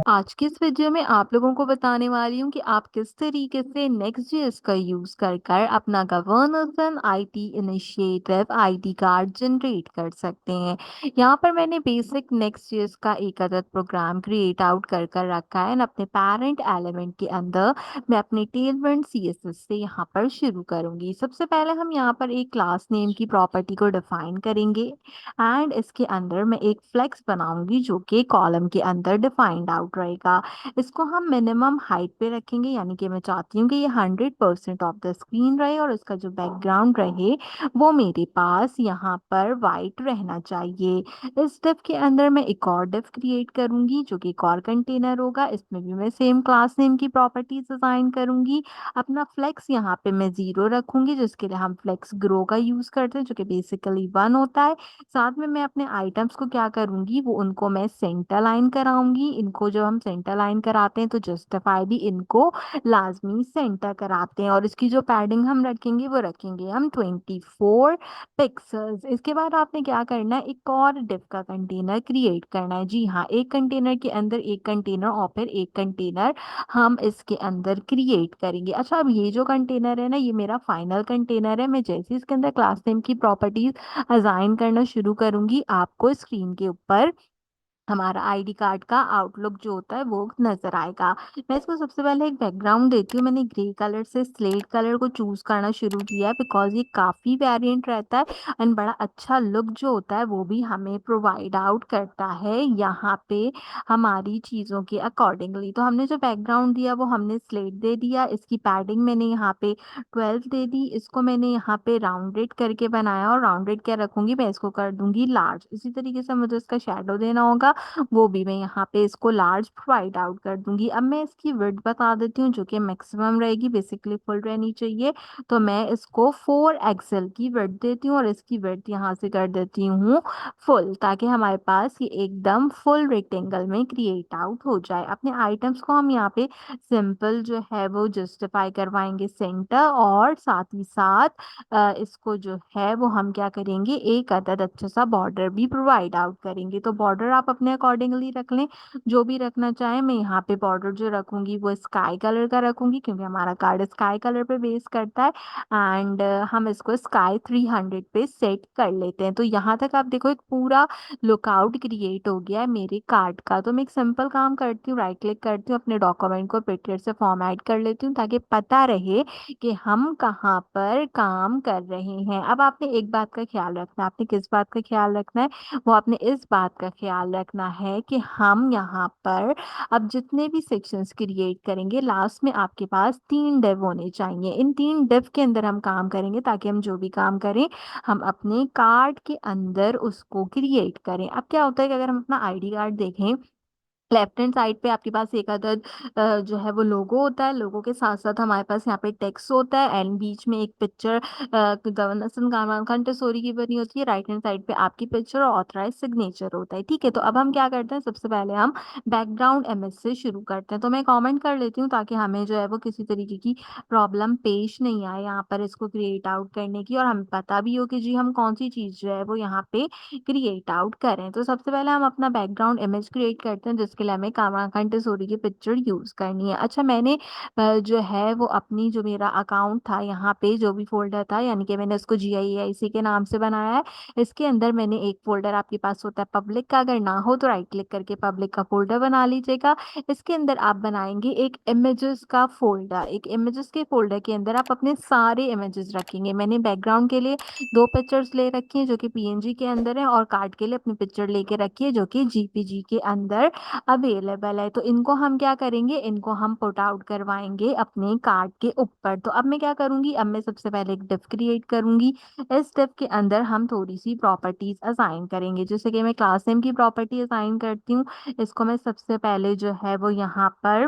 आज की इस वीडियो में आप लोगों को बताने वाली हूँ कि आप किस तरीके से Next.js का यूज कर अपना governance and IT initiative ID card generate कर सकते हैं। यहाँ पर मैंने बेसिक Next.js का एक अदद प्रोग्राम क्रिएट आउट कर रखा है और अपने पेरेंट एलिमेंट के अंदर मैं अपने टेलविंड सीएसएस से यहाँ पर शुरू करूंगी। सबसे पहले हम यहाँ पर एक क्लास नेम की प्रॉपर्टी को डिफाइन करेंगे एंड इसके अंदर मैं एक फ्लेक्स बनाऊंगी जो कि कॉलम के अंदर डिफाइंड आउट रहेगा। इसको हम मिनिमम हाइट पे रखेंगे, यानी कि मैं चाहती हूँ कि ये 100% ऑफ द स्क्रीन रहे और इसका जो बैकग्राउंड रहे वो मेरे पास यहाँ पर वाइट रहना चाहिए। इस डिव के अंदर मैं एक और डिव क्रिएट करूंगी जो कि एक और कंटेनर होगा। इसमें भी मैं सेम क्लास नेम की प्रॉपर्टीज डिजाइन करूंगी। अपना फ्लेक्स यहाँ पे मैं 0 रखूंगी, जिसके लिए हम फ्लेक्स ग्रो का यूज करते हैं जो कि बेसिकली 1 होता है। साथ में मैं अपने आइटम्स को क्या करूंगी, वो उनको मैं सेंटर लाइन कराऊंगी। इनको जब हम सेंटर लाइन कराते हैं तो जस्टिफाई भी इनको लाजमी सेंटर कराते हैं। और इसकी जो पैडिंग हम रखेंगे वो रखेंगे हम 24 पिक्सल्स। इसके बाद आपने क्या करना है, एक और डिव का कंटेनर क्रिएट करना है। जी हाँ, एक कंटेनर के अंदर एक कंटेनर और फिर एक कंटेनर हम इसके अंदर क्रिएट करेंगे। अच्छा, अब ये जो कंटेनर है ना, ये मेरा फाइनल कंटेनर है। मैं जैसे इसके अंदर क्लास नेम की प्रॉपर्टीज असाइन करना शुरू करूंगी, आपको स्क्रीन के ऊपर हमारा आईडी कार्ड का आउटलुक जो होता है वो नजर आएगा। मैं इसको सबसे पहले एक बैकग्राउंड देती हूँ। मैंने ग्रे कलर से स्लेट कलर को चूज करना शुरू किया है बिकॉज ये काफी वेरिएंट रहता है एंड बड़ा अच्छा लुक जो होता है वो भी हमें प्रोवाइड आउट करता है यहाँ पे हमारी चीजों के अकॉर्डिंगली। तो हमने जो बैकग्राउंड दिया वो हमने स्लेट दे दिया। इसकी पैडिंग मैंने यहाँ पे 12 दे दी। इसको मैंने यहाँ पे राउंडेड करके बनाया और राउंडेड क्या रखूंगी, मैं इसको कर दूंगी लार्ज। इसी तरीके से मुझे इसका शेडो देना होगा, वो भी मैं यहाँ पे इसको लार्ज प्रोवाइड आउट कर दूंगी। अब मैं इसकी विड्थ बता देती हूँ जो कि मैक्सिमम रहेगी, बेसिकली फुल रहनी चाहिए। तो मैं इसको 4 एक्सेल की विड्थ देती हूँ और इसकी विड्थ यहाँ से कर देती हूँ फुल, ताकि हमारे पास ये एकदम फुल रेक्टेंगल में क्रिएट आउट हो जाए। अपने आइटम्स को हम यहाँ पे सिंपल जो है वो जस्टिफाई करवाएंगे सेंटर, और साथ ही साथ इसको जो है वो हम क्या करेंगे, एक अदद अच्छा सा बॉर्डर भी प्रोवाइड आउट करेंगे। तो बॉर्डर आप अपने अकॉर्डिंगली रख लें, जो भी रखना चाहे। मैं यहाँ पे बॉर्डर जो रखूंगी वो स्काई कलर का रखूंगी क्योंकि हमारा कार्ड स्काई कलर पे बेस करता है। एंड हम इसको स्काई 300 पे सेट कर लेते हैं। तो यहाँ तक आप देखो एक पूरा लुकआउट क्रिएट हो गया है मेरे कार्ड का। तो मैं एक सिंपल काम करती हूँ, राइट क्लिक करती हूँ, अपने डॉक्यूमेंट को पिक्चर से फॉर्मेट कर लेती हूँ ताकि पता रहे कि हम कहाँ पर काम कर रहे हैं। अब आपने एक बात का ख्याल रखना है। आपने किस बात का ख्याल रखना है, वो आपने इस बात का ख्याल रखना है कि हम यहाँ पर अब जितने भी सेक्शंस क्रिएट करेंगे लास्ट में आपके पास 3 डिव होने चाहिए। इन 3 डिव के अंदर हम काम करेंगे ताकि हम जो भी काम करें हम अपने कार्ड के अंदर उसको क्रिएट करें। अब क्या होता है कि अगर हम अपना आईडी कार्ड देखें, लेफ्ट हैंड साइड पे आपके पास एक अदद जो है वो लोगो होता है। लोगो के साथ साथ हमारे पास यहाँ पे टेक्स्ट होता है एंड बीच में एक पिक्चर गवर्नेंस कंटेसोरी की बनी होती है। राइट हैंड साइड पे आपकी पिक्चर और ऑथराइज सिग्नेचर होता है। ठीक है, तो अब हम क्या करते हैं, सबसे पहले हम बैकग्राउंड इमेज से शुरू करते हैं। तो मैं कमेंट कर लेती हूँ ताकि हमें जो है वो किसी तरीके की प्रॉब्लम पेश नहीं आए यहाँ पर इसको क्रिएट आउट करने की, और हमें पता भी हो कि जी हम कौन सी चीज जो है वो यहाँ पे क्रिएट आउट करें। तो सबसे पहले हम अपना बैकग्राउंड इमेज क्रिएट करते हैं जिसके लिए हमें कामाखंड टेसोरी की पिक्चर यूज करनी है। अच्छा, मैंने जो है वो अपनी जो मेरा अकाउंट था यहाँ पे जो भी फोल्डर था, यानी कि मैंने उसको GIAIC के नाम से बनाया है। इसके अंदर मैंने एक फोल्डर, आपके पास होता है पब्लिक का, अगर ना हो तो राइट क्लिक करके पब्लिक का फोल्डर बना लीजिएगा। इसके अंदर आप बनाएंगे एक इमेजेस का फोल्डर। एक इमेजेस के फोल्डर के अंदर आप अपने सारे इमेजेस रखेंगे। मैंने बैकग्राउंड के लिए 2 पिक्चर्स ले रखी हैं जो कि PNG के अंदर है, और कार्ड के लिए अपनी पिक्चर लेके रखी है जो कि JPG के अंदर अवेलेबल है। तो इनको हम क्या करेंगे, इनको हम पुट आउट करवाएंगे अपने कार्ड के ऊपर। तो अब मैं क्या करूंगी, अब मैं सबसे पहले एक डिव क्रिएट करूंगी। इस डिव के अंदर हम थोड़ी सी प्रॉपर्टीज असाइन करेंगे, जैसे कि मैं क्लास नेम की प्रॉपर्टी असाइन करती हूँ। इसको मैं सबसे पहले जो है वो यहाँ पर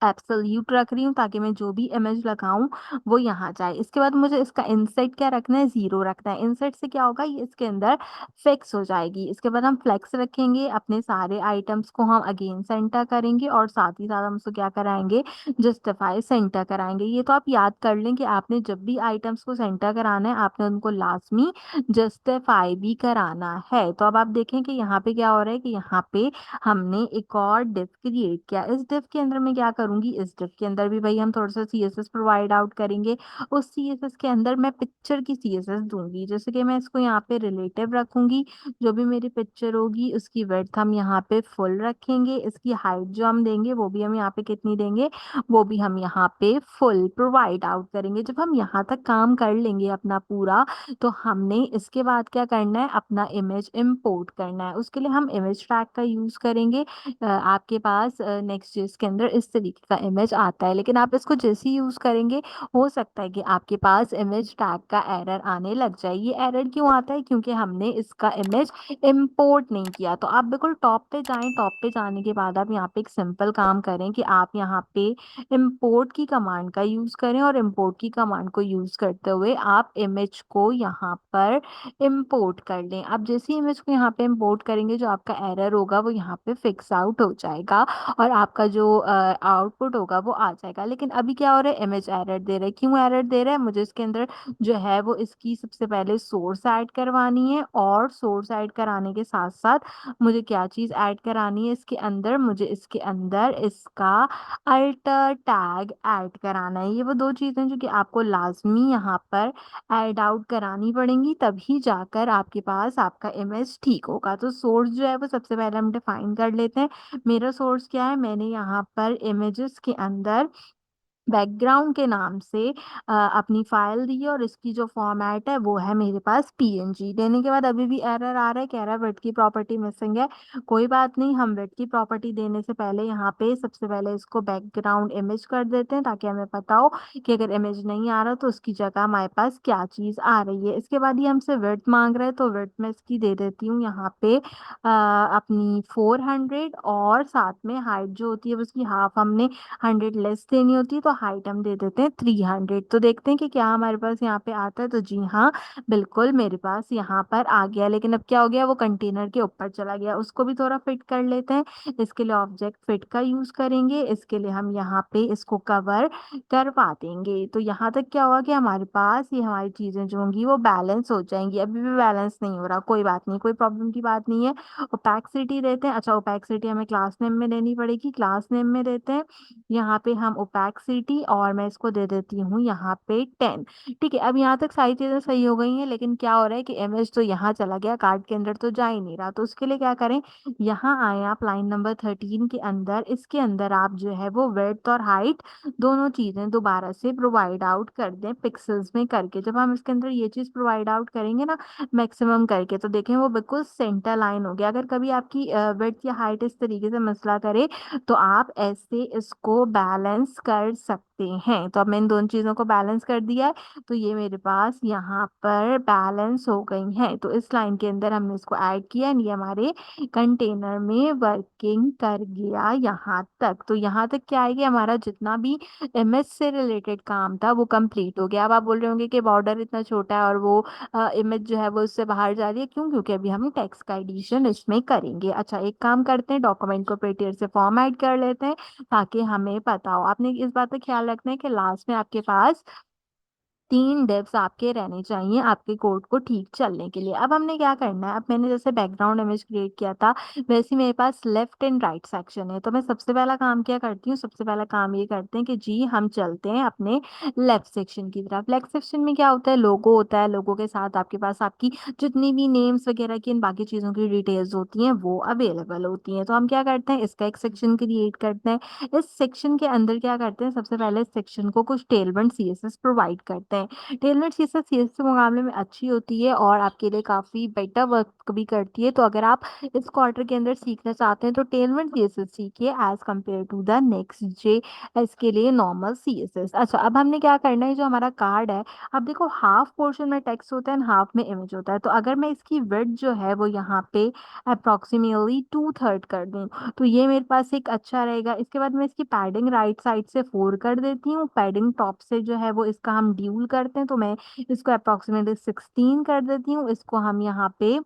एब्सोल्यूट रख रही हूँ ताकि मैं जो भी इमेज लगाऊं वो यहाँ जाए। इसके बाद मुझे इसका इंसेट क्या रखना है, 0 रखना है। इंसेट से क्या होगा, ये इसके अंदर फिक्स हो जाएगी। इसके बाद हम फ्लेक्स रखेंगे, अपने सारे आइटम्स को हम अगेन सेंटर करेंगे और साथ ही साथ हम उसको क्या कराएंगे, जस्टिफाई सेंटर कराएंगे। ये तो आप याद कर लें कि आपने जब भी आइटम्स को सेंटर कराना है आपने उनको लाजमी जस्टिफाई भी कराना है। तो अब आप देखें कि यहाँ पे क्या हो रहा है कि यहाँ पे हमने एक और डिव क्रिएट किया। इस डिव के अंदर मैं क्या करूंगी, इस डिव के अंदर भी भाई हम थोड़ा सा सीएसएस प्रोवाइड आउट करेंगे। उस सीएसएस के अंदर मैं पिक्चर की सीएसएस दूंगी, जैसे कि मैं इसको यहाँ पे रिलेटिव रखूंगी। जो भी मेरी पिक्चर होगी उसकी विड्थ हम यहाँ पे फुल रखेंगे, इसकी हाइट जो हम देंगे वो भी हम यहाँ पे कितनी देंगे, वो भी हम यहाँ पे फुल प्रोवाइड आउट करेंगे। जब हम यहाँ तक काम कर लेंगे अपना पूरा, तो हमने इसके बाद क्या करना है, अपना इमेज इंपोर्ट करना है। उसके लिए हम इमेज ट्रैक का यूज करेंगे। आपके पास नेक्स्ट जेएस के अंदर इस तरीके का इमेज आता है, लेकिन आप इसको जैसे ही यूज करेंगे हो सकता है कि आपके पास इमेज टैग का एरर आने लग जाए। ये एरर क्यों आता है, क्योंकि हमने इसका इमेज इंपोर्ट नहीं किया। तो आप बिल्कुल टॉप पे जाएं, टॉप पे जाने के बाद आप यहाँ पे एक सिंपल काम करें कि आप यहाँ पे इंपोर्ट की कमांड का यूज करें, और इंपोर्ट की कमांड को यूज करते हुए आप इमेज को यहाँ पर इंपोर्ट कर लें। आप जैसे ही इमेज को यहाँ पे इंपोर्ट करेंगे जो आपका एरर होगा वो यहाँ पे फिक्स आउट हो जाएगा, और आपका जो आउटपुट होगा वो आ जाएगा। लेकिन अभी क्या हो रहा है, इमेज एरर दे रहा है। क्यों एरर दे रहा है, मुझे इसके अंदर जो है वो इसकी सबसे पहले सोर्स ऐड करवानी है, और सोर्स ऐड कराने के साथ साथ मुझे क्या चीज ऐड करानी है इसके अंदर, मुझे इसके अंदर इसका अल्टर टैग ऐड कराना है। ये वो दो चीजें जो कि आपको लाजमी यहाँ पर ऐड आउट करानी पड़ेंगी, तभी जाकर आपके पास आपका इमेज ठीक होगा। तो सोर्स जो है वो सबसे पहले हम डिफाइन कर लेते हैं। मेरा सोर्स क्या है, मैंने यहाँ पर इमेजेस के अंदर बैकग्राउंड के नाम से अपनी फाइल दी है, और इसकी जो फॉर्मेट है वो है मेरे पास पीएनजी। देने के बाद अभी भी एरर आ रहा है, कह रहा है विड्थ की प्रॉपर्टी मिसिंग है। कोई बात नहीं, हम विड्थ की प्रॉपर्टी देने से पहले यहाँ पे सबसे पहले इसको बैकग्राउंड इमेज कर देते हैं, ताकि हमें पता हो कि अगर इमेज नहीं आ रहा तो उसकी जगह हमारे पास क्या चीज आ रही है। इसके बाद ये हमसे विड्थ मांग रहा है, तो विड्थ में इसकी दे देती हूँ यहाँ पे अपनी 400, और साथ में हाइट जो होती है उसकी हाफ हमने 100 लेस देनी होती है, तो हाइट हम दे देते हैं 300। तो देखते हैं कि क्या हमारे पास यहाँ पे आता है। तो जी हाँ, बिल्कुल मेरे पास यहाँ पर आ गया। लेकिन अब क्या हो गया, वो कंटेनर के ऊपर चला गया। उसको भी थोड़ा फिट कर लेते हैं। इसके लिए ऑब्जेक्ट फिट का यूज करेंगे। इसके लिए हम यहाँ पे इसको कवर करवा देंगे। तो यहाँ तक क्या हुआ कि हमारे पास ये हमारी चीजें जो होंगी वो बैलेंस हो जाएंगी। अभी भी बैलेंस नहीं हो रहा, कोई बात नहीं, कोई प्रॉब्लम की बात नहीं है। ओपैक्सिटी देते हैं। अच्छा, ओपैक्सिटी हमें क्लास नेम में देनी पड़ेगी, क्लास नेम में देते हैं यहाँ पे हम ओपैक्सिटी, और मैं इसको दे देती हूँ यहाँ पे 10। ठीक है, अब यहाँ तक सारी चीजें सही हो गई हैं, लेकिन क्या हो रहा है कि इमेज तो यहाँ चला गया, कार्ड के अंदर तो जा ही नहीं रहा। तो उसके लिए क्या करें, यहाँ आए आप लाइन नंबर 13 के अंदर, इसके अंदर आप जो है वो विड्थ और हाइट दोनों चीजें दोबारा से प्रोवाइड आउट कर दें पिक्सल्स में करके। जब हम इसके अंदर ये चीज प्रोवाइड आउट करेंगे ना मैक्सिमम करके, तो देखें वो बिल्कुल सेंटर लाइन हो गया। अगर कभी आपकी विड्थ या हाइट इस तरीके से मसला करे, तो आप ऐसे इसको बैलेंस कर सकते हैं। तो अब मैंने दोनों चीजों को बैलेंस कर दिया है, तो ये मेरे पास यहाँ पर बैलेंस हो गई है। तो इस लाइन के अंदर हमने इसको ऐड किया, and ये हमारे कंटेनर में वर्किंग कर गया यहाँ तक। तो यहाँ तक क्या है कि हमारा जितना भी इमेज से रिलेटेड काम था वो कंप्लीट हो गया। अब आप बोल रहे होंगे कि बॉर्डर इतना छोटा है और वो इमेज जो है वो उससे बाहर जा रही है, क्यों, क्योंकि अभी हम टेक्स्ट का एडिशन इसमें करेंगे। अच्छा, एक काम करते हैं, डॉक्यूमेंट को पेटियर से फॉर्मेट कर लेते हैं ताकि हमें पता हो। आपने इस बात का ख्याल रखना है कि लास्ट में आपके पास 3 डिव्स आपके रहने चाहिए आपके कोड को ठीक चलने के लिए। अब हमने क्या करना है, अब मैंने जैसे बैकग्राउंड इमेज क्रिएट किया था वैसे ही मेरे पास लेफ्ट एंड राइट सेक्शन है। तो मैं सबसे पहला काम क्या करती हूँ, सबसे पहला काम ये करते हैं कि जी हम चलते हैं अपने लेफ्ट सेक्शन की तरफ। लेफ्ट सेक्शन में क्या होता है, लोगो होता है। लोगो के साथ आपके पास आपकी जितनी भी नेम्स वगैरह की इन बाकी चीज़ों की डिटेल्स होती हैं वो अवेलेबल होती हैं। तो हम क्या करते हैं, इसका एक सेक्शन क्रिएट करते हैं। इस सेक्शन के अंदर क्या करते हैं, सबसे पहले इस सेक्शन को कुछ टेलबंद सीएसएस प्रोवाइड करते हैं। हैं। टेलमेड सीएसएस सीएसएस के मुकाबले में अच्छी होती है और आपके लिए काफ़ी बेटर वर्क भी करती है। तो अगर आप इस क्वार्टर के अंदर सीखना चाहते हैं तो टेलमेड सीएसएस सीखिए as compare to the next जे इसके लिए नॉर्मल सीएसएस। अच्छा, अब हमने क्या करना है, जो हमारा कार्ड है, अब देखो हाफ पोर्शन में टेक्स्ट होता है एंड हाफ में इमेज होता है। तो अगर मैं इसकी विड्थ जो है वो यहाँ पे अप्रोक्सीमेटली 2/3 कर दूं तो ये मेरे पास एक अच्छा रहेगा। इसके बाद मैं इसकी पैडिंग राइट साइड से 4 कर देती हूँ। पैडिंग टॉप से जो है वो इसका हम ड्यूल करते हैं तो मैं इसको अप्रोक्सीमेटली 16 कर देती हूँ। इसको हम यहाँ पे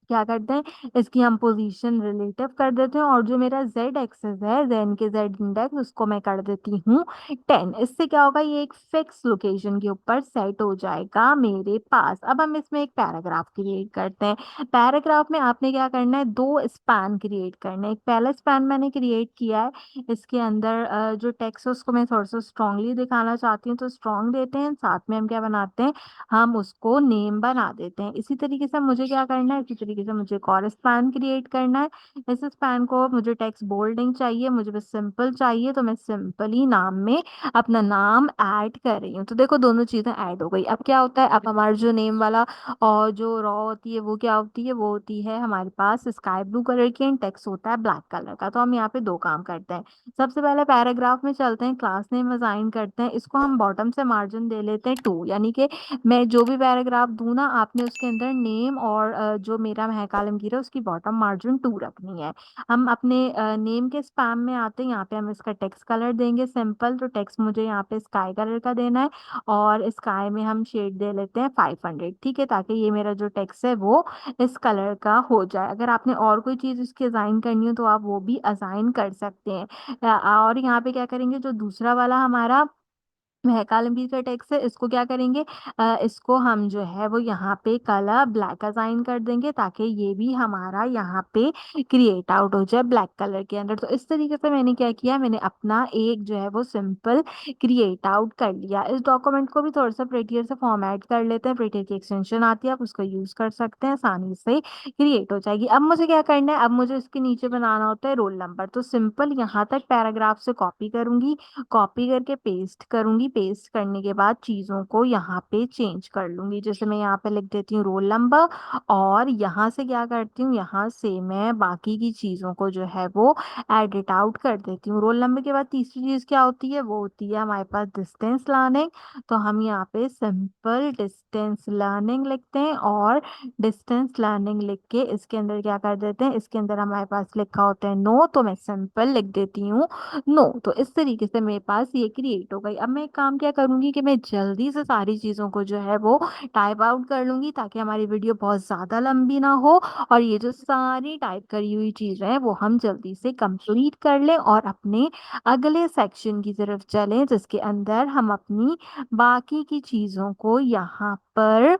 क्या करते हैं, इसकी हम पोजीशन रिलेटिव कर देते हैं और जो मेरा जेड एक्सेस है, जेन के जेड इंडेक्स, उसको मैं कर देती हूँ 10। इससे क्या होगा, ये एक फिक्स लोकेशन के ऊपर सेट हो जाएगा मेरे पास। अब हम इसमें एक पैराग्राफ क्रिएट करते हैं। पैराग्राफ में आपने क्या करना है, दो स्पैन क्रिएट करना है। एक पहला स्पैन मैंने क्रिएट किया है, इसके अंदर जो टेक्स्ट है उसको मैं थोड़ा सा स्ट्रांगली दिखाना चाहती हूँ तो स्ट्रांग देते हैं, साथ में हम क्या बनाते हैं, हम उसको नेम बना देते हैं। इसी तरीके से मुझे क्या करना है, इसी तरीके से मुझे एक और स्पैन क्रिएट करना है। इस स्पैन को मुझे टेक्स्ट बोल्डिंग चाहिए, मुझे बस सिंपल चाहिए, तो मैं सिंपली नाम में अपना नाम ऐड कर रही हूँ। तो देखो दोनों चीजें ऐड हो गई। अब क्या होता है, अब हमारा जो नेम वाला और जो रॉ होती है वो क्या होती है, वो होती है हमारे पास स्काई ब्लू कलर की एंड टेक्स्ट होता है ब्लैक कलर का। तो हम यहाँ पे दो काम करते हैं। सबसे पहले पैराग्राफ में चलते हैं, क्लास नेम असाइन करते हैं। इसको हम बॉटम से मार्जिन दे लेते हैं 2, यानी कि मैं जो भी पैराग्राफ दूं ना, आपने उसके अंदर नेम और जो मेरा महकाल आलमगीर है उसकी बॉटम मार्जिन 2 रखनी है। हम अपने नेम के स्पैम में आते हैं, यहाँ पे हम इसका टेक्स्ट कलर देंगे सिंपल। तो टेक्स्ट मुझे यहाँ पे स्काई कलर का देना है और स्काई में हम शेड दे लेते हैं 500, ठीक है, ताकि ये मेरा जो टेक्स्ट है वो इस कलर का हो जाए। अगर आपने और कोई चीज़ इसकी असाइन करनी हो तो आप वो भी असाइन कर सकते हैं। और यहाँ पे क्या करेंगे, जो दूसरा वाला हमारा महकाल आलमगीर का टेक्स्ट है, इसको क्या करेंगे, इसको हम जो है वो यहाँ पे कलर ब्लैक असाइन कर देंगे ताकि ये भी हमारा यहाँ पे क्रिएट आउट हो जाए ब्लैक कलर के अंदर। तो इस तरीके से मैंने क्या किया, मैंने अपना एक जो है वो सिंपल क्रिएट आउट कर लिया। इस डॉक्यूमेंट को भी थोड़ा सा प्रेटियर से फॉर्मेट कर लेते हैं। प्रेटियर की एक्सटेंशन आती है, आप उसको यूज कर सकते हैं, आसानी से क्रिएट हो जाएगी। अब मुझे क्या करना है, अब मुझे इसके नीचे बनाना होता है रोल नंबर। तो सिंपल यहाँ तक पैराग्राफ से कॉपी करूंगी, कॉपी करके पेस्ट करूंगी, पेस्ट करने के बाद चीज़ों को यहाँ पे चेंज कर लूंगी। जैसे मैं यहाँ पे लिख देती हूँ रोल नंबर और यहाँ से क्या करती हूँ, यहाँ से मैं बाकी की चीज़ों को जो है वो एडिट आउट कर देती हूँ। रोल नंबर के बाद तीसरी चीज़ क्या होती है, वो होती है हमारे पास डिस्टेंस लर्निंग। तो हम यहाँ पे सिंपल डिस्टेंस लर्निंग लिखते हैं और डिस्टेंस लर्निंग लिख के इसके अंदर क्या कर देते हैं, इसके अंदर हमारे पास लिखा होता है नो, तो मैं सिंपल लिख देती हूँ नो। तो इस तरीके से मेरे पास ये क्रिएट हो गई। अब मैं एक काम क्या करूंगी कि मैं जल्दी से सारी चीज़ों को जो है वो टाइप आउट कर लूंगी ताकि हमारी वीडियो बहुत ज़्यादा लंबी ना हो और ये जो सारी टाइप करी हुई चीज़ें हैं वो हम जल्दी से कंप्लीट कर लें और अपने अगले सेक्शन की तरफ चलें, जिसके अंदर हम अपनी बाकी की चीज़ों को यहाँ पर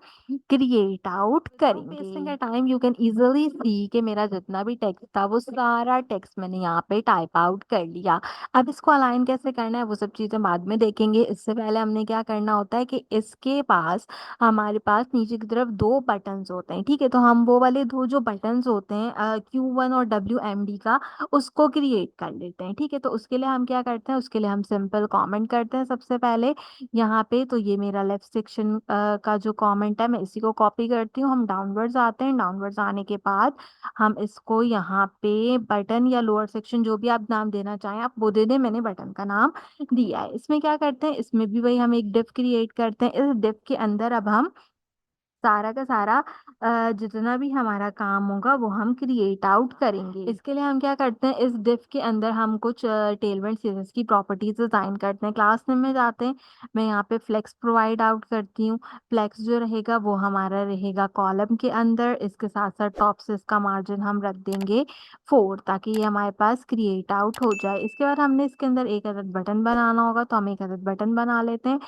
क्रिएट आउट करेंगे। वेस्टिंग का टाइम यू कैन इजीली सी कि मेरा जितना भी टेक्स्ट था वो सारा टेक्स्ट मैंने यहाँ पे टाइप आउट कर लिया। अब इसको अलाइन कैसे करना है वो सब चीज़ें बाद में देखेंगे। इससे पहले हमने क्या करना होता है कि इसके पास, हमारे पास नीचे की तरफ दो बटन्स होते हैं, ठीक है। तो हम वो वाले दो जो बटन्स होते हैं Q1 और WMD का, उसको क्रिएट कर लेते हैं, ठीक है। तो उसके लिए हम क्या करते हैं, उसके लिए हम सिंपल कमेंट करते हैं सबसे पहले यहाँ पे। तो ये मेरा लेफ्ट सेक्शन का जो कमेंट है, मैं इसी को कॉपी करती हूँ। हम डाउनवर्ड्स आते हैं, डाउनवर्ड्स आने के बाद हम इसको यहाँ पे बटन या लोअर सेक्शन जो भी आप नाम देना चाहें आप वो दे दें, मैंने बटन का नाम दिया है। इसमें क्या करते हैं, इसमें भी वही हम एक डिव क्रिएट करते हैं। इस डिव के अंदर अब हम सारा का सारा जितना भी हमारा काम होगा वो हम क्रिएट आउट करेंगे। इसके लिए हम क्या करते हैं, इस डिफ के अंदर हम कुछ टेलमेंट सीरीज की प्रॉपर्टीज डिजाइन करते हैं। क्लास नेम में जाते हैं, मैं यहाँ पे फ्लेक्स प्रोवाइड आउट करती हूँ। फ्लेक्स जो रहेगा वो हमारा रहेगा कॉलम के अंदर, इसके साथ साथ टॉप से इसका मार्जिन हम रख देंगे 4 ताकि ये हमारे पास क्रिएट आउट हो जाए। इसके बाद हमने इसके अंदर एक अदद बटन बनाना होगा, तो हम एक अदद बटन बना लेते हैं।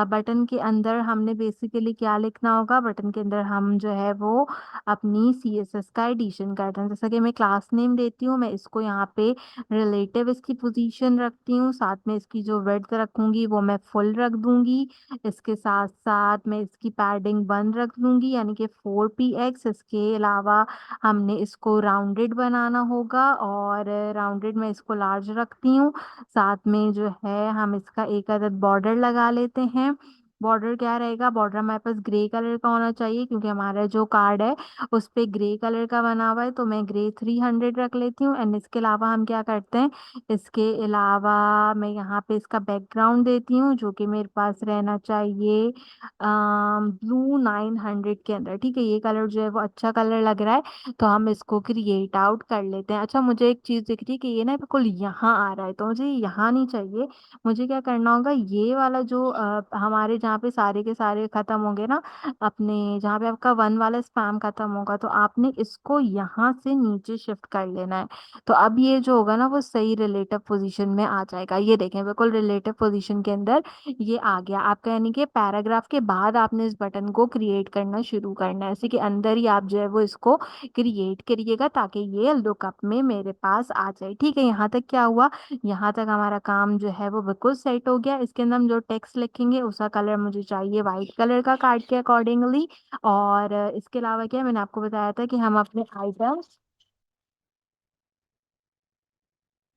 बटन के अंदर हमने बेसिकली क्या लिखना होगा, बटन के अंदर हम जो है वो अपनी सीएसएस का एडिशन करते हैं। जैसा कि मैं क्लास नेम देती हूँ, मैं इसको यहाँ पे रिलेटिव इसकी पोजीशन रखती हूँ, साथ में इसकी जो विड्थ रखूंगी वो मैं फुल रख दूंगी। इसके साथ साथ मैं इसकी पैडिंग 1 रख दूंगी, यानी कि 4px। इसके अलावा हमने इसको राउंडेड बनाना होगा और राउंडेड में इसको लार्ज रखती हूँ। साथ में जो है हम इसका एक अदद बॉर्डर लगा लेते हैं। बॉर्डर क्या रहेगा, बॉर्डर हमारे पास ग्रे कलर का होना चाहिए क्योंकि हमारा जो कार्ड है उस पे ग्रे कलर का बना हुआ है, तो मैं ग्रे 300 रख लेती हूँ। एंड इसके अलावा हम क्या करते हैं, इसके अलावा मैं यहाँ पे इसका बैकग्राउंड देती हूँ जो कि मेरे पास रहना चाहिए ब्लू 900 के अंदर। ठीक है, ये कलर जो है वो अच्छा कलर लग रहा है, तो हम इसको क्रिएट आउट कर लेते हैं। अच्छा, मुझे एक चीज दिख रही है कि ये ना बिल्कुल यहाँ आ रहा है, तो मुझे यहाँ नहीं चाहिए। मुझे क्या करना होगा, ये वाला जो हमारे जहाँ पे सारे के सारे खत्म होंगे ना, अपने जहाँ पे आपका वन वाला स्पैम खत्म होगा, तो आपने इसको यहाँ से नीचे शिफ्ट कर लेना है। तो अब ये जो होगा ना वो सही रिलेटिव पोजीशन में आ जाएगा। ये देखें, बिल्कुल रिलेटिव पोजीशन के अंदर ये आ गया आपका, यानी कि पैराग्राफ के बाद आपने इस बटन को क्रिएट करना शुरू करना है, इसी के अंदर ही आप जो है वो इसको क्रिएट करिएगा ताकि ये लुकअप में मेरे पास आ जाए। ठीक है, यहाँ तक क्या हुआ, यहाँ तक हमारा काम जो है वो बिल्कुल सेट हो गया। इसके अंदर हम जो टेक्स्ट लिखेंगे उसका कलर मुझे चाहिए वाइट कलर का कार्ड के अकॉर्डिंगली। और इसके अलावा क्या है, मैंने आपको बताया था कि हम अपने आइटम्स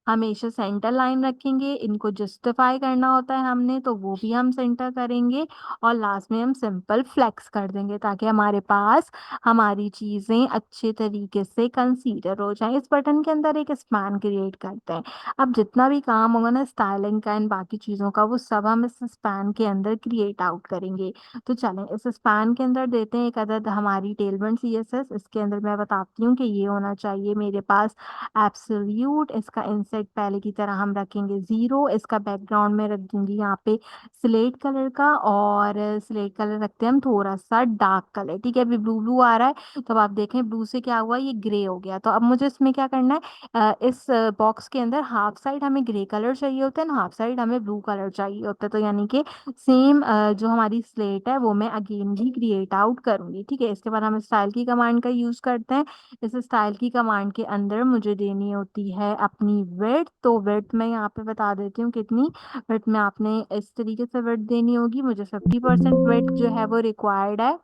हमेशा सेंटर लाइन रखेंगे, इनको जस्टिफाई करना होता है हमने, तो वो भी हम सेंटर करेंगे। और लास्ट में हम सिंपल फ्लेक्स कर देंगे ताकि हमारे पास हमारी चीजें अच्छे तरीके से कंसीडर हो जाए। इस बटन के अंदर एक स्पैन क्रिएट करते हैं। अब जितना भी काम होगा ना स्टाइलिंग का एंड बाकी चीजों का, वो सब हम इस स्पैन के अंदर क्रिएट आउट करेंगे। तो चलें इस स्पैन के अंदर देते हैं एक अदद हमारी टेलबंड सीएसएस। इसके अंदर मैं बताती हूँ कि ये होना चाहिए मेरे पास एब्सोल्यूट। इसका इंसेट पहले की तरह हम रखेंगे 0। इसका बैकग्राउंड में रख दूंगी यहाँ पे स्लेट कलर का, और स्लेट कलर रखते हैं हम थोड़ा सा डार्क कलर। ठीक है, अभी ब्लू ब्लू आ रहा है, तो अब आप देखें ब्लू से क्या हुआ, ये ग्रे हो गया। तो अब मुझे इसमें क्या करना है, इस बॉक्स के अंदर हाफ साइड हमें ग्रे कलर चाहिए होता है ना, हाफ साइड हमें ब्लू कलर चाहिए होता है। तो यानी कि सेम जो हमारी स्लेट है वो मैं अगेन भी क्रिएट आउट करूंगी। ठीक है, इसके बाद हम स्टाइल की कमांड का यूज करते हैं। इस स्टाइल की कमांड के अंदर मुझे देनी होती है अपनी विड्थ। तो विड्थ मैं यहाँ पे बता देती हूँ कितनी विड्थ में आपने इस तरीके से विड्थ देनी होगी। मुझे 50% विड्थ जो है वो रिक्वायर्ड है।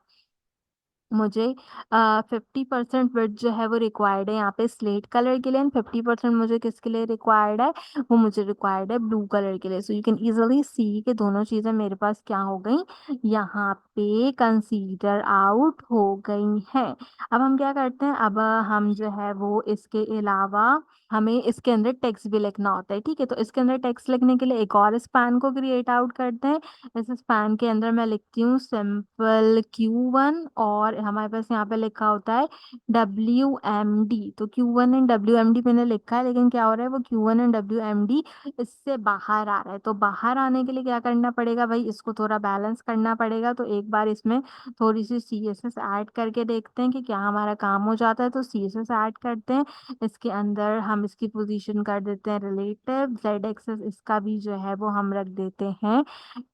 मुझे 50% विड्थ जो है वो रिक्वायर्ड है यहाँ पे स्लेट कलर के लिए, एंड 50% मुझे किसके लिए रिक्वायर्ड है, वो मुझे रिक्वायर्ड है ब्लू कलर के लिए। सो यू कैन इजीली सी कि दोनों चीजें मेरे पास क्या हो गई, यहाँ पे कंसीडर आउट हो गई हैं। अब हम क्या करते हैं, अब हम जो है वो इसके अलावा हमें इसके अंदर टेक्स्ट भी लिखना होता है। ठीक है, तो इसके अंदर टेक्स्ट लिखने के लिए एक और स्पैन को क्रिएट आउट करते हैं। इस स्पैन के अंदर मैं लिखती हूँ सिंपल Q1, और हमारे पास यहाँ पे लिखा होता है WMD। तो Q1 एंड WMD मैंने लिखा है, लेकिन क्या हो रहा है, वो Q1 एंड WMD इससे बाहर आ रहा है। तो बाहर आने के लिए क्या करना पड़ेगा भाई, इसको थोड़ा बैलेंस करना पड़ेगा। तो एक बार इसमें थोड़ी सी CSS ऐड करके देखते हैं कि क्या हमारा काम हो जाता है। तो CSS ऐड करते हैं, इसके अंदर हम इसकी पोजीशन कर देते हैं रिलेटिव। जेड एक्सेस इसका भी जो है वो हम रख देते हैं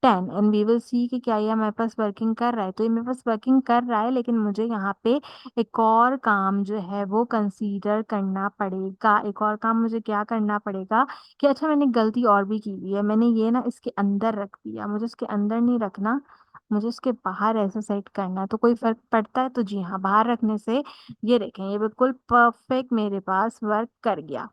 10, एंड वी विल सी कि क्या ये हमारे पास वर्किंग कर रहा है। तो ये मेरे पास वर्किंग कर रहा है, लेकिन मुझे यहाँ पे एक और काम जो है वो कंसीडर करना पड़ेगा। एक और काम मुझे क्या करना पड़ेगा कि अच्छा, मैंने गलती और भी की हुई है, मैंने ये ना इसके अंदर रख दिया, मुझे इसके अंदर नहीं रखना, मुझे उसके बाहर ऐसे सेट करना है। तो कोई फर्क पड़ता है, तो जी हाँ, बाहर रखने से ये देखें ये बिल्कुल परफेक्ट मेरे पास वर्क कर गया।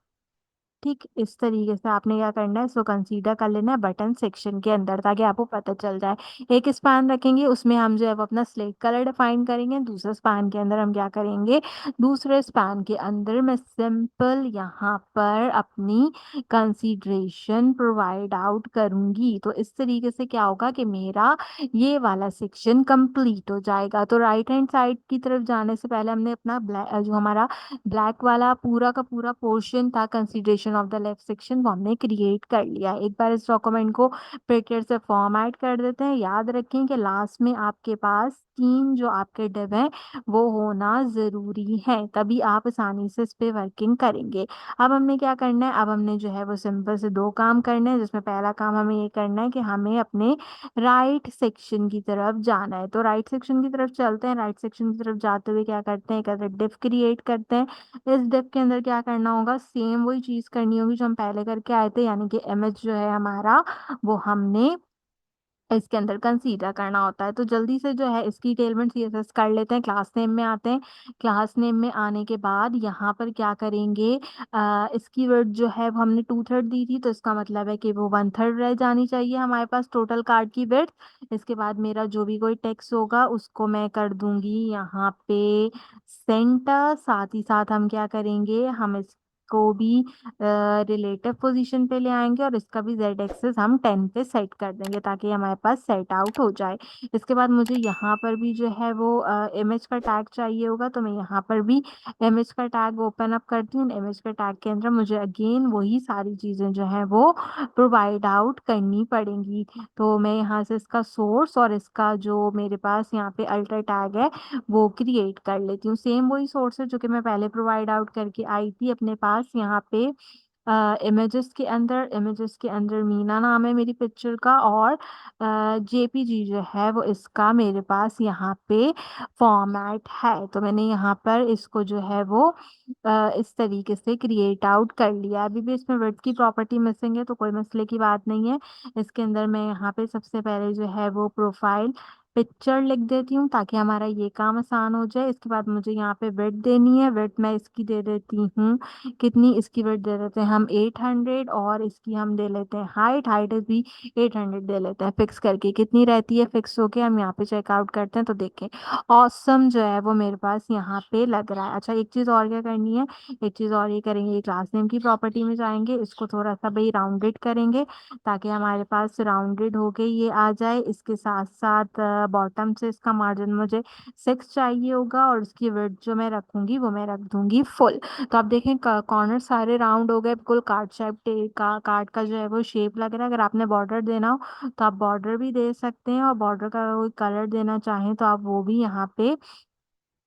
ठीक इस तरीके से आपने क्या करना है, इसको कंसीडर कर लेना है बटन सेक्शन के अंदर ताकि आपको पता चल जाए। एक स्पैन रखेंगे, उसमें हम जो है वो अपना स्लेट कलर डिफाइन करेंगे। दूसरे स्पैन के अंदर हम क्या करेंगे, दूसरे स्पैन के अंदर मैं सिंपल यहाँ पर अपनी कंसीडरेशन प्रोवाइड आउट करूंगी। तो इस तरीके से क्या होगा कि मेरा ये वाला सेक्शन कंप्लीट हो जाएगा। तो राइट हैंड साइड की तरफ जाने से पहले हमने अपना ब्लैक जो हमारा ब्लैक वाला पूरा का पूरा पोर्शन था consideration of the left section, वो हमने क्रिएट कर लिया। एक बार इस डॉक्यूमेंट को प्रिंटर से फॉर्मेट कर देते हैं। याद रखें कि लास्ट में आपके पास 3 जो आपके डिव हैं वो होना जरूरी है, तभी आप आसानी से इस पे वर्किंग करेंगे। अब हमने क्या करना है, अब हमने जो है वो सिंपल से 2 काम करने हैं, जिसमें पहला काम हमें ये करना है कि हमें अपने राइट सेक्शन की तरफ जाना है। तो राइट सेक्शन की तरफ चलते हैं। राइट सेक्शन की तरफ जाते हुए क्या करते हैं, एक डिव क्रिएट करते हैं। इस डिप के अंदर क्या करना होगा, सेम वही चीज करनी होगी जो हम पहले करके आए थे, यानी कि इमेज जो है हमारा वो हमने इसके अंदर कंसीडर करना होता है। तो जल्दी से जो है इसकी टेलमेंट सीएसएस कर लेते हैं, क्लास नेम में आते हैं। क्लास नेम में आने के बाद यहाँ पर क्या करेंगे, इसकी वर्ड जो है वो हमने 2/3 दी थी, तो इसका मतलब है कि वो 1/3 रह जानी चाहिए हमारे पास टोटल कार्ड की विड्थ। इसके बाद मेरा जो भी कोई टेक्स्ट होगा उसको मैं कर दूंगी यहाँ पे सेंटर। साथ ही साथ हम क्या करेंगे, हम इसको भी रिलेटिव पोजीशन पे ले आएंगे और इसका भी जेड एक्सेस हम 10 पे सेट कर देंगे ताकि हमारे पास सेट आउट हो जाए। इसके बाद मुझे यहाँ पर भी जो है वो इमेज का टैग चाहिए होगा, तो मैं यहाँ पर भी इमेज का टैग ओपन अप करती हूँ। इमेज के टैग के अंदर मुझे अगेन वही सारी चीज़ें जो है वो प्रोवाइड आउट करनी पड़ेंगी। तो मैं यहाँ से इसका सोर्स और इसका जो मेरे पास यहाँ पे अल्टर टैग है वो क्रिएट कर लेती हूँ। सेम वही सोर्स है जो कि मैं पहले प्रोवाइड आउट करके आई थी अपने पास यहाँ पे इमेजेस के अंदर मीना नाम है मेरी पिक्चर का, और जेपीजी जो है वो इसका मेरे पास यहाँ पे फॉर्मेट है। तो मैंने यहाँ पर इसको जो है वो इस तरीके से क्रिएट आउट कर लिया। अभी भी इसमें विड्थ की प्रॉपर्टी मिसिंग है, तो कोई मसले की बात नहीं है। इसके अंदर मैं यहाँ पे सबसे पहले जो है वो प्रोफाइल पिक्चर लिख देती हूँ ताकि हमारा ये काम आसान हो जाए। इसके बाद मुझे यहाँ पे विड्थ देनी है। विड्थ मैं इसकी दे देती हूँ, कितनी, इसकी विड्थ दे देते हैं हम 800, और इसकी हम दे लेते हैं हाइट, हाइट भी 800 दे लेते हैं फिक्स करके। कितनी रहती है फिक्स होके, हम यहाँ पे चेकआउट करते हैं तो देखें ऑसम जो है वो मेरे पास यहाँ पे लग रहा है। अच्छा, एक चीज़ और क्या करनी है, एक चीज़ और ये करेंगे, क्लास नेम की प्रॉपर्टी में जाएंगे, इसको थोड़ा सा भाई राउंडेड करेंगे ताकि हमारे पास राउंडेड होके ये आ जाए। इसके साथ साथ बॉटम से इसका मार्जिन मुझे 6 चाहिए होगा, और इसकी विड्थ जो मैं रखूंगी वो मैं रख दूंगी फुल। तो आप देखें कॉर्नर सारे राउंड हो गए, बिल्कुल कार्ड शेप का कार्ड का जो है वो शेप लग रहा है। अगर आपने बॉर्डर देना हो तो आप बॉर्डर भी दे सकते हैं, और बॉर्डर का कोई कलर देना चाहें तो आप वो भी यहाँ पे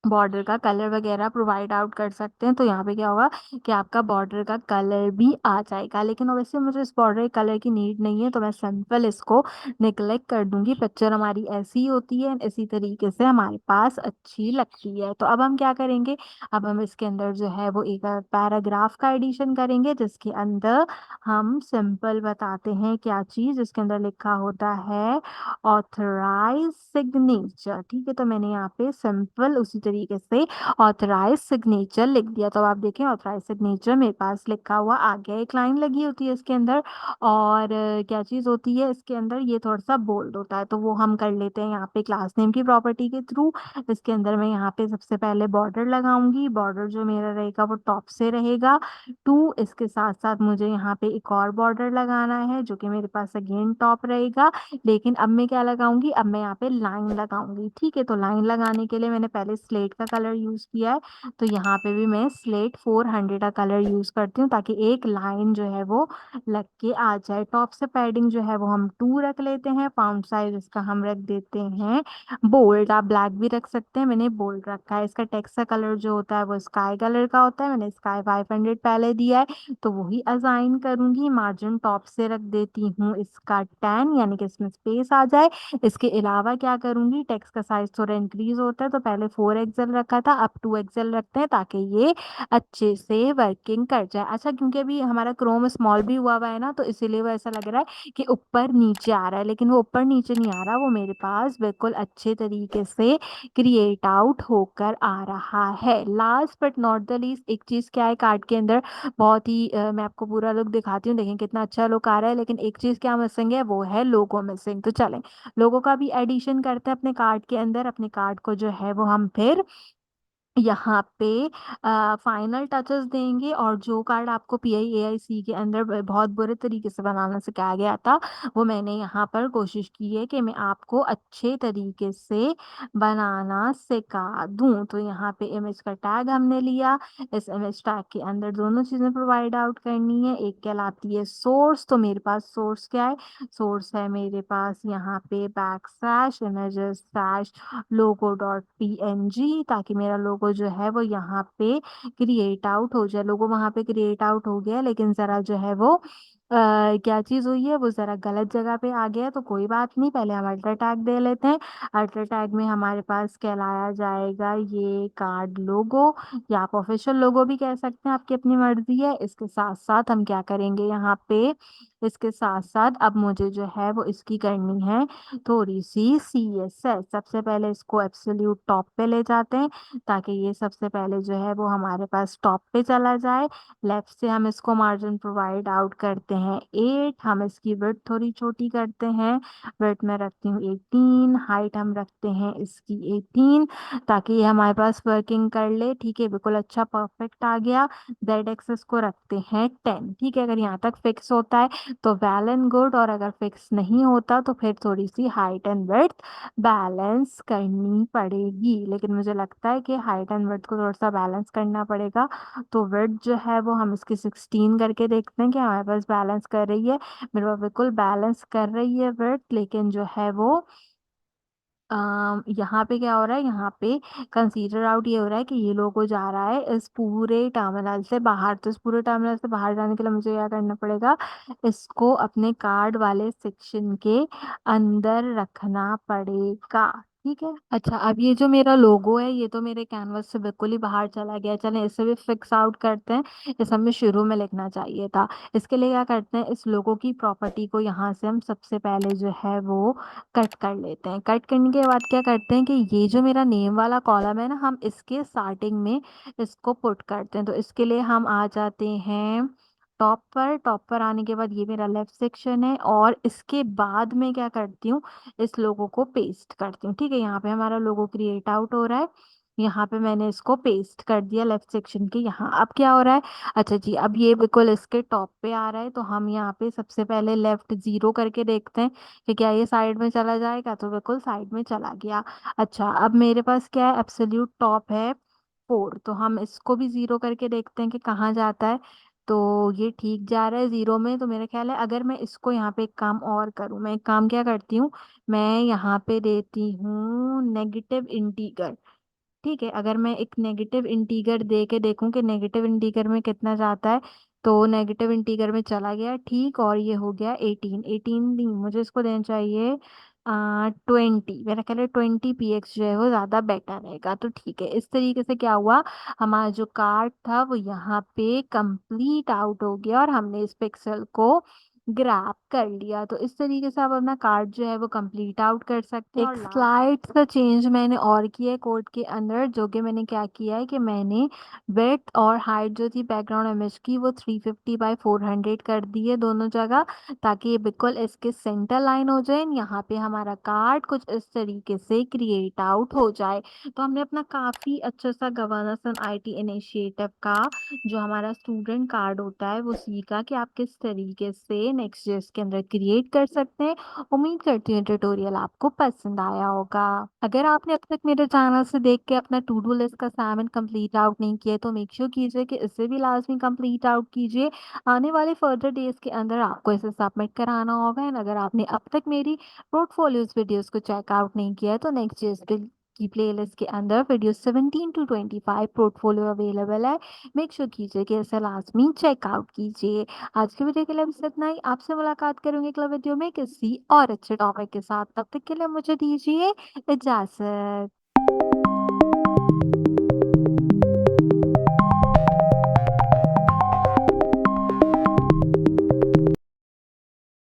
बॉर्डर का कलर वगैरह प्रोवाइड आउट कर सकते हैं। तो यहाँ पे क्या होगा कि आपका बॉर्डर का कलर भी आ जाएगा। लेकिन वैसे मुझे इस बॉर्डर कलर की नीड नहीं है, तो मैं सिंपल इसको निगलेक्ट कर दूंगी। पिक्चर हमारी ऐसी ही होती है, इसी तरीके से हमारे पास अच्छी लगती है। तो अब हम क्या करेंगे, अब हम इसके अंदर जो है वो एक पैराग्राफ का एडिशन करेंगे, जिसके अंदर हम सिंपल बताते हैं क्या चीज़, इसके अंदर लिखा होता है ऑथराइज सिग्नेचर। ठीक है, तो मैंने यहाँ पे सिंपल उसी तरीके से ऑथराइज सिग्नेचर लिख दिया। तो अब आप देखें ऑथराइज सिग्नेचर मेरे पास लिखा हुआ आ गया। एक लाइन लगी होती है इसके अंदर, और क्या चीज़ होती है इसके अंदर, ये थोड़ा सा बोल्ड होता है, तो वो हम कर लेते हैं यहाँ पे क्लास नेम की प्रॉपर्टी के थ्रू। इसके अंदर मैं यहाँ पे सबसे पहले बॉर्डर लगाऊंगी। बॉर्डर जो मेरा रहेगा वो टॉप से रहेगा 2। इसके साथ साथ मुझे यहाँ पे एक और बॉर्डर लगाना है जो कि मेरे पास अगेन टॉप रहेगा। लेकिन अब मैं क्या लगाऊंगी, अब मैं यहाँ पे लाइन लगाऊंगी। ठीक है, तो लाइन लगाने के लिए मैंने पहले स्लेट का कलर यूज किया है, तो यहाँ पे भी मैं स्लेट 400 का कलर यूज करती हूँ ताकि एक लाइन जो है वो लग के आ जाए। टॉप से पैडिंग जो है वो हम 2 रख लेते हैं। फाउंट साइज इसका हम रख देते हैं बोल्ड, आप ब्लैक भी रख सकते हैं, मैंने बोल्ड रखा है। इसका टेक्स्ट का कलर जो होता है वो स्काई कलर का होता है, मैंने स्काई 500 पहले दिया है, तो वही असाइन करूंगी। मार्जिन टॉप से रख देती हूँ इसका 10, यानी कि इसमें स्पेस आ जाए। इसके अलावा क्या करूंगी, टेक्स्ट का साइज थोड़ा इंक्रीज होता है, तो पहले 4 एक्सेल रखा था, अब 2 एक्सेल रखते हैं ताकि ये अच्छे से वर्किंग कर जाए। अच्छा, क्योंकि अभी हमारा क्रोम स्मॉल भी हुआ है ना, तो इसीलिए वो ऐसा लग रहा है कि ऊपर नीचे आ रहा है, लेकिन वो ऊपर नीचे नहीं आ रहा, वो मेरे पास बिल्कुल अच्छे तरीके से क्रिएट आउट होकर आ रहा है। Last but not the least, एक चीज क्या है कार्ड के अंदर, बहुत ही मैं आपको पूरा लुक दिखाती हूँ, देखें कितना अच्छा लुक आ रहा है। लेकिन एक चीज क्या मिसिंग है, वो है लोगो मिसिंग। तो चलें लोगो का भी एडिशन करते हैं अपने कार्ड के अंदर। अपने कार्ड को जो है वो हम फिर यहाँ पे फाइनल टचेस देंगे, और जो कार्ड आपको PIAIC के अंदर बहुत बुरे तरीके से बनाना सिखाया गया था, वो मैंने यहाँ पर कोशिश की है कि मैं आपको अच्छे तरीके से बनाना सिखा दूँ। तो यहाँ पे इमेज का टैग हमने लिया, इस इमेज टैग के अंदर दोनों चीज़ें प्रोवाइड आउट करनी है। एक कहलाती है सोर्स, तो मेरे पास सोर्स क्या है, सोर्स है मेरे पास यहाँ पे back slash images slash logo.png, ताकि मेरा लोगो जो है वो यहाँ पे क्रिएट आउट हो जाए। लोगो वहाँ पे क्रिएट आउट हो गया, लेकिन ज़रा जो है वो क्या चीज़ हुई है, वो ज़रा गलत जगह पे आ गया है, तो कोई बात नहीं, पहले हम अल्टर टैग दे लेते हैं। अल्टर टैग में हमारे पास कहलाया जाएगा ये कार्ड लोगो, या आप ऑफिशियल लोगो भी कह सकते हैं, आपकी अपनी मर्जी है। इसके साथ साथ हम क्या करेंगे यहाँ पे, इसके साथ साथ अब मुझे जो है वो इसकी करनी है थोड़ी सी CSS। सबसे पहले इसको एब्सोल्यूट टॉप पे ले जाते हैं, ताकि ये सबसे पहले जो है वो हमारे पास टॉप पे चला जाए। लेफ्ट से हम इसको मार्जिन प्रोवाइड आउट करते हैं 8, हम इसकी विड्थ थोड़ी छोटी करते हैं, विड्थ में रखती हूँ 18, हाइट हम रखते हैं इसकी 18, ताकि ये हमारे पास वर्किंग कर ले। ठीक है, बिल्कुल अच्छा परफेक्ट आ गया। जेड एक्सेस को रखते हैं 10। ठीक है, अगर यहाँ तक फिक्स होता है तो वेल एंड गुड, और अगर फिक्स नहीं होता तो फिर थोड़ी सी हाइट एंड विड्थ बैलेंस करनी पड़ेगी। लेकिन मुझे लगता है कि हाइट एंड विड्थ को थोड़ा सा बैलेंस करना पड़ेगा। तो विड्थ जो है वो हम इसकी 16 करके देखते हैं कि हमारे पास बैलेंस कर रही है। मेरे पास बिल्कुल बैलेंस कर रही है विड्थ, लेकिन जो है वो यहाँ पे क्या हो रहा है, यहाँ पे कंसीडर आउट ये हो रहा है कि ये लोगो जा रहा है इस पूरे टर्मिनल से बाहर। तो इस पूरे टर्मिनल से बाहर जाने के लिए मुझे क्या करना पड़ेगा, इसको अपने कार्ड वाले सेक्शन के अंदर रखना पड़ेगा। ठीक है, अच्छा अब ये जो मेरा लोगो है ये तो मेरे कैनवस से बिल्कुल ही बाहर चला गया। चलें इसे भी फिक्स आउट करते हैं, इसे हमें शुरू में लिखना चाहिए था। इसके लिए क्या करते हैं, इस लोगो की प्रॉपर्टी को यहाँ से हम सबसे पहले जो है वो कट कर लेते हैं। कट करने के बाद क्या करते हैं कि ये जो मेरा नेम वाला कॉलम है ना, हम इसके स्टार्टिंग में इसको पुट करते हैं। तो इसके लिए हम आ जाते हैं टॉप पर। टॉप पर आने के बाद ये मेरा लेफ्ट सेक्शन है, और इसके बाद में क्या करती हूँ, इस लोगो को पेस्ट करती हूँ। ठीक है, यहाँ पे हमारा लोगो क्रिएट आउट हो रहा है, यहाँ पे मैंने इसको पेस्ट कर दिया लेफ्ट सेक्शन के यहाँ। अब क्या हो रहा है, अच्छा जी, अब ये बिल्कुल इसके टॉप पे आ रहा है, तो हम यहाँ पे सबसे पहले लेफ्ट 0 करके देखते हैं कि क्या ये साइड में चला जाएगा। तो बिल्कुल साइड में चला गया। अच्छा अब मेरे पास क्या है, एब्सोल्यूट टॉप है 4, तो हम इसको भी 0 करके देखते हैं कि कहाँ जाता है। तो ये ठीक जा रहा है 0 में। तो मेरा ख्याल है अगर मैं इसको यहाँ पे एक काम और करूँ, मैं एक काम क्या करती हूँ, मैं यहाँ पे देती हूँ नेगेटिव इंटीगर। ठीक है, अगर मैं एक नेगेटिव इंटीगर दे के देखूं कि नेगेटिव इंटीगर में कितना जाता है, तो नेगेटिव इंटीगर में चला गया ठीक, और ये हो गया 18। 18 नहीं, मुझे इसको देना चाहिए 20। मेरा ख्याल है 20 px जो है वो ज़्यादा बेटर रहेगा। तो ठीक है, इस तरीके से क्या हुआ, हमारा जो कार्ड था वो यहाँ पे कंप्लीट आउट हो गया, और हमने इस पिक्सल को ग्रैब कर लिया। तो इस तरीके से आप अपना कार्ड जो है वो कंप्लीट आउट कर सकते हैं। एक स्लाइड सा चेंज मैंने और किया है कोड के अंदर, जो कि मैंने क्या किया है कि मैंने विड्थ और हाइट जो थी बैकग्राउंड इमेज की वो 350 बाय 400 कर दी है दोनों जगह, ताकि ये बिल्कुल इसके सेंटर लाइन हो जाए। यहाँ पे हमारा कार्ड कुछ इस तरीके से क्रिएट आउट हो जाए। तो हमने अपना काफ़ी अच्छा सा गवर्नेंस एंड IT इनिशिएटिव का जो हमारा स्टूडेंट कार्ड होता है वो सीखा कि आप किस तरीके से नेक्स्ट जेएस के अंदर क्रिएट कर सकते हैं। उम्मीद करती हूँ ट्यूटोरियल आपको पसंद आया होगा। अगर आपने अब तक मेरे चैनल से देख के अपना टू डू लिस्ट का असाइनमेंट कंप्लीट आउट नहीं किया है, तो मेक श्योर कीजिए कि इसे भी लाजमी कंप्लीट आउट कीजिए। आने वाले फर्दर डेज के अंदर आपको इसे सबमिट कराना होगा। एंड अगर आपने अब तक मेरी पोर्टफोलियोज वीडियोस को चेकआउट नहीं किया है, तो नेक्स्ट जेएस की प्लेलिस्ट के अंदर वीडियो 17 to 25 पोर्टफोलियो अवेलेबल है। मेक श्योर कीजिए कि इसे लाजमी चेकआउट कीजिए। आज की वीडियो के लिए बस इतना ही। आपसे मुलाकात करूंगी अगले वीडियो में किसी और अच्छे टॉपिक के साथ। तब तक के लिए मुझे दीजिए इजाजत।